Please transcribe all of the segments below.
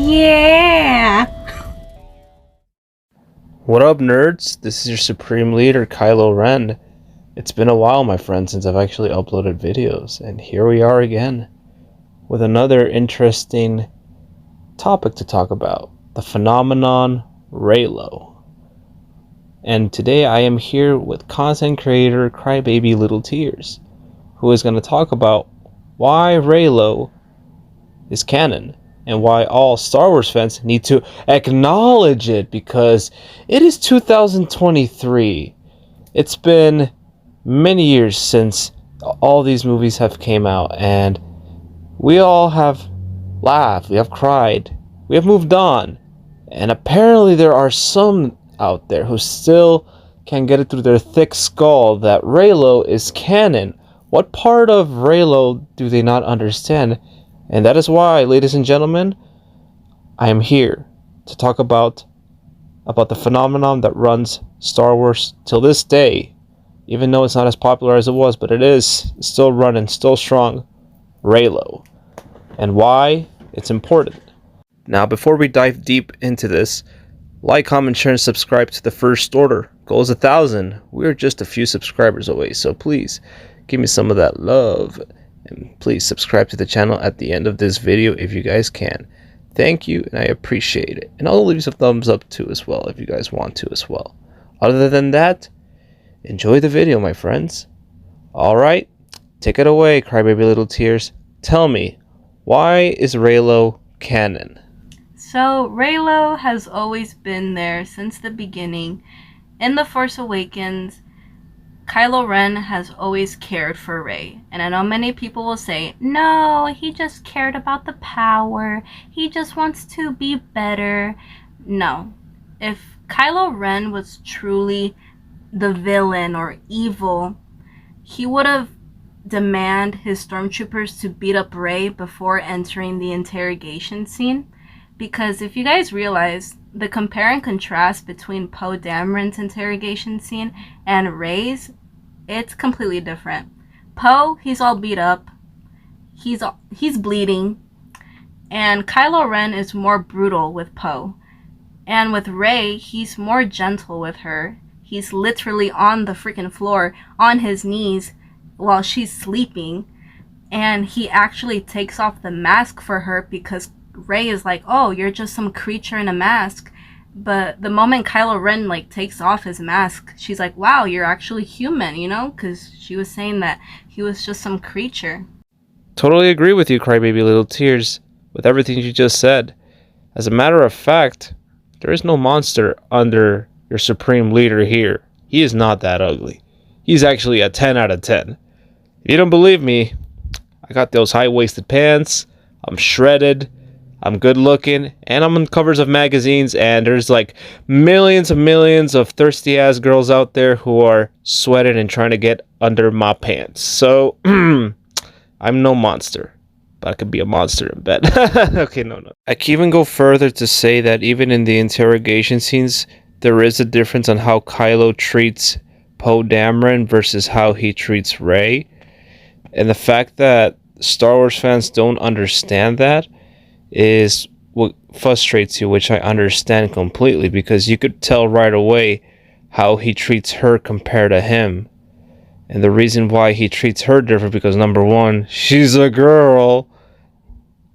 Yeah! What up, nerds? This is your Supreme Leader, Kylo Ren. It's been a while, my friend, since I've actually uploaded videos, and here we are again with another interesting topic to talk about, the phenomenon Reylo. And today I am here with content creator Crybaby Little Tears, who is going to talk about why Reylo is canon and why all Star Wars fans need to acknowledge it, because it is 2023. It's been many years since all these movies have came out, and we all have laughed, we have cried, we have moved on, and apparently there are some out there who still can't get it through their thick skull that Reylo is canon. What part of Reylo do they not understand? And that is why, ladies and gentlemen, I am here to talk about the phenomenon that runs Star Wars till this day, even though it's not as popular as it was, but it is still running, still strong, Reylo, and why it's important. Now, before we dive deep into this, like, comment, share, and subscribe to the First Order. Goal is 1,000. We're just a few subscribers away, so please give me some of that love. And please subscribe to the channel at the end of this video if you guys can. Thank you, and I appreciate it. And I'll leave some thumbs up too as well if you guys want to as well. Other than that, enjoy the video, my friends. Alright, take it away, Crybaby Little Tears. Tell me, why is Reylo canon? So, Reylo has always been there since the beginning. In The Force Awakens, Kylo Ren has always cared for Rey. And I know many people will say, no, he just cared about the power. He just wants to be better. No. If Kylo Ren was truly the villain or evil, he would have demanded his stormtroopers to beat up Rey before entering the interrogation scene. Because if you guys realize, the compare and contrast between Poe Dameron's interrogation scene and Rey's, it's completely different. Poe, he's all beat up, he's bleeding, and Kylo Ren is more brutal with Poe. And with Rey, he's more gentle with her. He's literally on the freaking floor, on his knees, while she's sleeping, and he actually takes off the mask for her because Rey is like, oh, you're just some creature in a mask. But the moment Kylo Ren takes off his mask, she's like, wow, you're actually human, you know? Because she was saying that he was just some creature. Totally agree with you, Crybaby Little Tears, with everything you just said. As a matter of fact, there is no monster under your Supreme Leader here. He is not that ugly. He's actually a 10 out of 10. If you don't believe me, I got those high-waisted pants, I'm shredded, I'm good looking, and I'm on covers of magazines, and there's millions and millions of thirsty ass girls out there who are sweating and trying to get under my pants. So I'm no monster, but I could be a monster in bed. Okay, no. I can even go further to say that even in the interrogation scenes, there is a difference on how Kylo treats Poe Dameron versus how he treats Rey. And the fact that Star Wars fans don't understand that is what frustrates you, which I understand completely, because you could tell right away how he treats her compared to him. And the reason why he treats her different, because number one, she's a girl.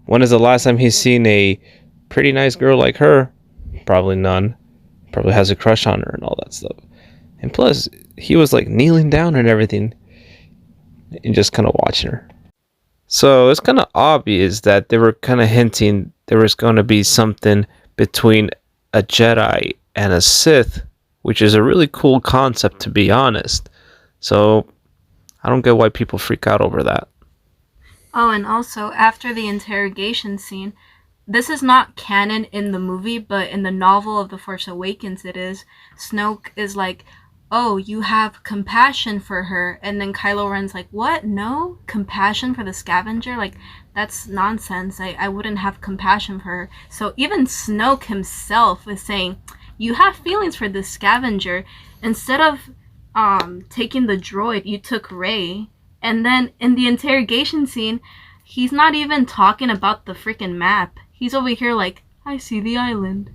When is the last time he's seen a pretty nice girl like her? Probably none. Probably has a crush on her and all that stuff. And plus, he was kneeling down and everything and just kind of watching her. So it's kind of obvious that they were kind of hinting there was going to be something between a Jedi and a Sith, which is a really cool concept, to be honest. So I don't get why people freak out over that. Oh, and also, after the interrogation scene, this is not canon in the movie, but in the novel of The Force Awakens it is. Snoke is like, oh, you have compassion for her. And then Kylo Ren's like, what? No? Compassion for the scavenger? That's nonsense. I wouldn't have compassion for her. So even Snoke himself is saying, you have feelings for this scavenger. Instead of taking the droid, you took Rey. And then in the interrogation scene, he's not even talking about the freaking map. He's over here like, I see the island.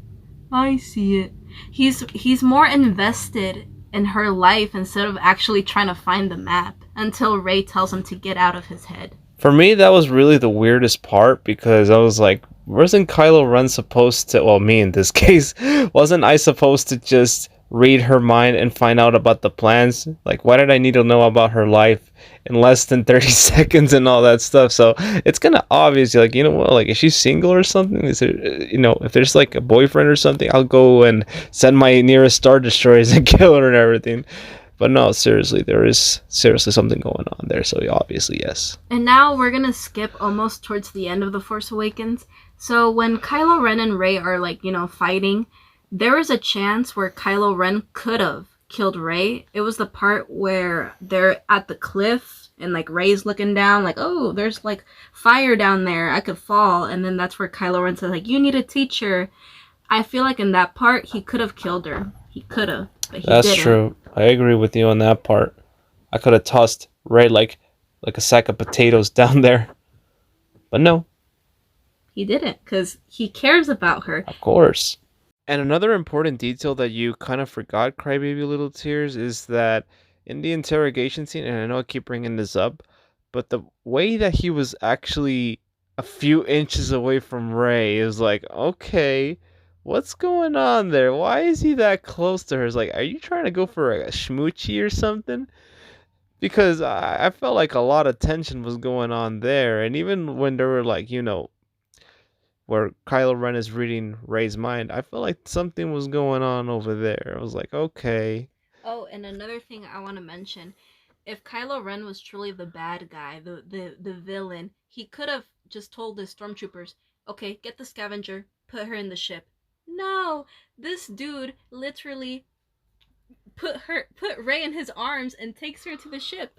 I see it. He's more invested in her life instead of actually trying to find the map until Rey tells him to get out of his head. For me, that was really the weirdest part because I was like, wasn't Kylo Ren supposed to, well, me in this case, wasn't I supposed to just read her mind and find out about the plans? Like, why did I need to know about her life in less than 30 seconds and all that stuff? So it's kind of obvious. You're like, you know what, like, is she single or something? Is there, if there's like a boyfriend or something, I'll go and send my nearest Star Destroyers and kill her and everything. But no, seriously, there is seriously something going on there. So obviously, yes. And now we're gonna skip almost towards the end of The Force Awakens. So when Kylo Ren and Rey are fighting, there is a chance where Kylo Ren could have killed Rey. It was the part where they're at the cliff and Rey's looking down oh, there's fire down there, I could fall. And then that's where Kylo Ren says you need a teacher. I feel like in that part he could have killed her. He could have, but he That's didn't. true. I agree with you on that part. I could have tossed Rey like a sack of potatoes down there. But no. He didn't, because he cares about her. Of course. And another important detail that you kind of forgot, Crybaby Little Tears, is that in the interrogation scene, and I know I keep bringing this up, but the way that he was actually a few inches away from Rey is like, okay, what's going on there? Why is he that close to her? It's like, are you trying to go for a schmoochie or something? Because I felt like a lot of tension was going on there. And even when they were where Kylo Ren is reading Rey's mind, I felt like something was going on over there. I was like, okay. Oh, and another thing I want to mention. If Kylo Ren was truly the bad guy, the villain, he could have just told the stormtroopers, okay, get the scavenger, put her in the ship. No, this dude literally put Rey in his arms and takes her to the ship.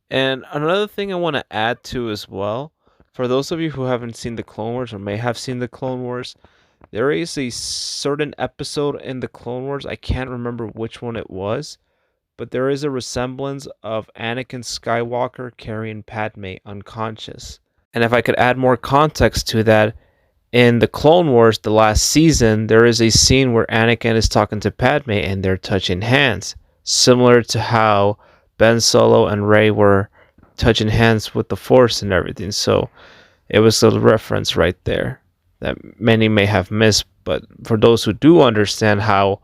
And another thing I want to add to as well, for those of you who haven't seen the Clone Wars or may have seen the Clone Wars, there is a certain episode in the Clone Wars, I can't remember which one it was, but there is a resemblance of Anakin Skywalker carrying Padme unconscious. And if I could add more context to that, in the Clone Wars, the last season, there is a scene where Anakin is talking to Padme and they're touching hands, similar to how Ben Solo and Rey were touching hands with the Force and everything. So it was a reference right there that many may have missed, but for those who do understand how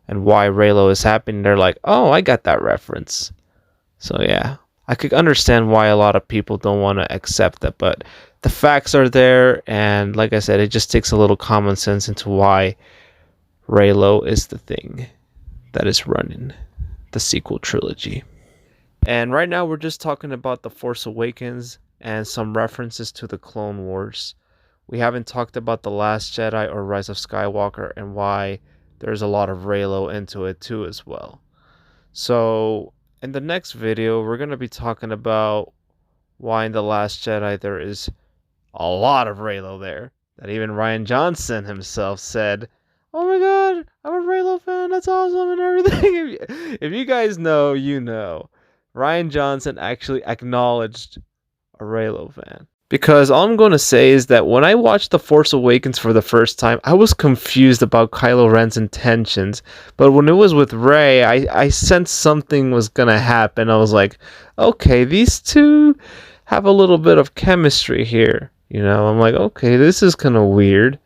and why Reylo is happening, they're like, oh, I got that reference. So yeah, I could understand why a lot of people don't want to accept that, but the facts are there, and like I said, it just takes a little common sense into why Reylo is the thing that is running the sequel trilogy. And right now we're just talking about The Force Awakens and some references to the Clone Wars. We haven't talked about The Last Jedi or Rise of Skywalker and why there's a lot of Reylo into it too as well. So in the next video, we're going to be talking about why in The Last Jedi there is a lot of Reylo there. That even Rian Johnson himself said, oh my god, I'm a Reylo fan, that's awesome and everything. If you guys know, you know. Rian Johnson actually acknowledged a Reylo fan. Because all I'm going to say is that when I watched The Force Awakens for the first time, I was confused about Kylo Ren's intentions. But when it was with Rey, I sensed something was going to happen. I was like, okay, these two have a little bit of chemistry here. I'm like, okay, this is kind of weird.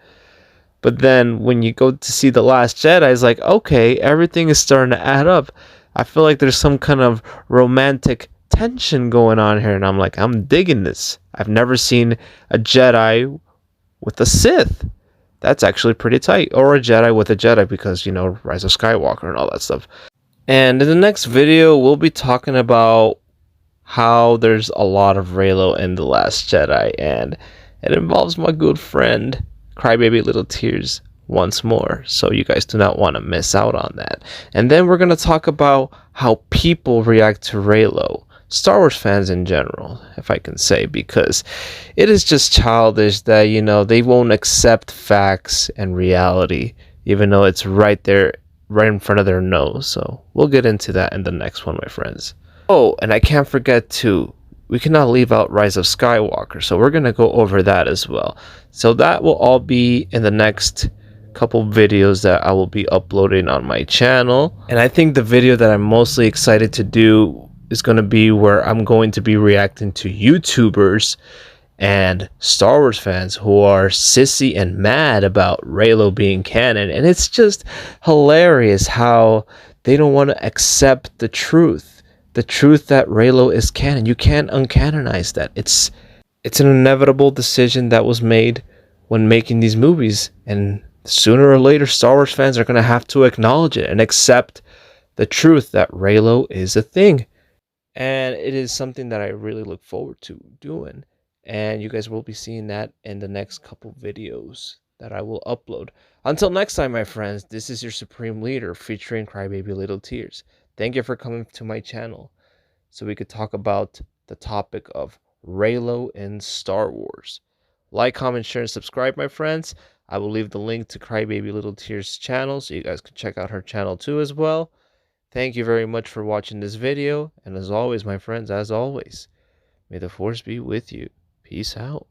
But then when you go to see The Last Jedi, it's like, okay, everything is starting to add up. I feel like there's some kind of romantic tension going on here. And I'm like, I'm digging this. I've never seen a Jedi with a Sith. That's actually pretty tight. Or a Jedi with a Jedi because, Rise of Skywalker and all that stuff. And in the next video, we'll be talking about how there's a lot of Reylo in The Last Jedi, and it involves my good friend Crybaby Little Tears once more, so you guys do not want to miss out on that. And then we're going to talk about how people react to Reylo, Star Wars fans in general, if I can say, because it is just childish that, they won't accept facts and reality, even though it's right there, right in front of their nose. So we'll get into that in the next one, my friends. Oh, and I can't forget to we cannot leave out Rise of Skywalker, so we're going to go over that as well. So that will all be in the next couple videos that I will be uploading on my channel. And I think the video that I'm mostly excited to do is going to be where I'm going to be reacting to YouTubers and Star Wars fans who are sissy and mad about Reylo being canon. And it's just hilarious how they don't want to accept the truth that Reylo is canon. You can't uncanonize that. It's an inevitable decision that was made when making these movies, and sooner or later Star Wars fans are going to have to acknowledge it and accept the truth that Reylo is a thing. And it is something that I really look forward to doing. And you guys will be seeing that in the next couple videos that I will upload. Until next time, my friends, this is your Supreme Leader featuring Crybaby Little Tears. Thank you for coming to my channel so we could talk about the topic of Reylo in Star Wars. Like, comment, share, and subscribe, my friends. I will leave the link to Crybaby Little Tears' channel so you guys can check out her channel too as well. Thank you very much for watching this video, and as always, my friends, as always, may the Force be with you. Peace out.